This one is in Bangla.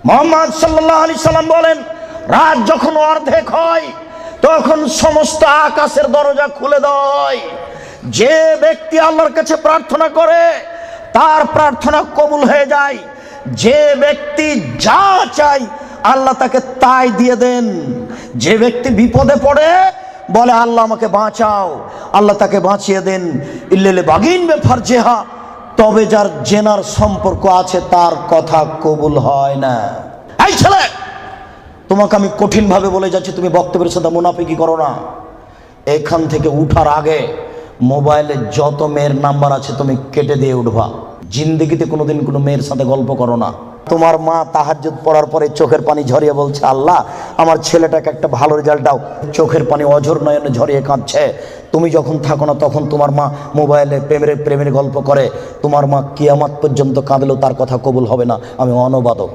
মুহাম্মদ সাল্লাল্লাহু আলাইহি সাল্লাম বলেন, রাত যখন অর্ধেক হয় তখন সমস্ত আকাশের দরজা খুলে দেয়। যে ব্যক্তি আল্লাহর কাছে প্রার্থনা করে তার প্রার্থনা কবুল হয়ে যায়। যে ব্যক্তি যা চায় আল্লাহ তাকে তাই দিয়ে দেন। যে ব্যক্তি বিপদে পড়ে বলে আল্লাহ আমাকে বাঁচাও, আল্লাহ তাকে বাঁচিয়ে দেন। ইল্লাল বাগিন বে ফারজেহা, তবে যার জেনার সম্পর্ক আছে তার কথা কবুল হয় না। এই ছেলে, তোমাকে আমি কঠিন ভাবে বলে যাচ্ছি, তুমি বক্তব্যের সাথে মুনাফিকি করো না। এখান থেকে উঠার আগে মোবাইলে যত মেয়ের নাম্বার আছে তুমি কেটে দিয়ে উঠবা। জিন্দেগিতে কোনোদিন কোনো মেয়ের সাথে গল্প করো না। তোমার মা তাহাজ্জুদ পড়ার পরে চোখের পানি ঝরিয়ে বলছে, আল্লাহ আমার ছেলেটাকে একটা ভালো রেজাল্ট দাও, চোখের পানি অঝর নয়নে ঝরিয়ে কাঁদছে। তুমি যখন থাকো না তখন তোমার মা মোবাইলে প্রেমের গল্প করে। তোমার মা কিয়ামত পর্যন্ত কাঁদলেও তার কথা কবুল হবে না। আমি অনবাদক।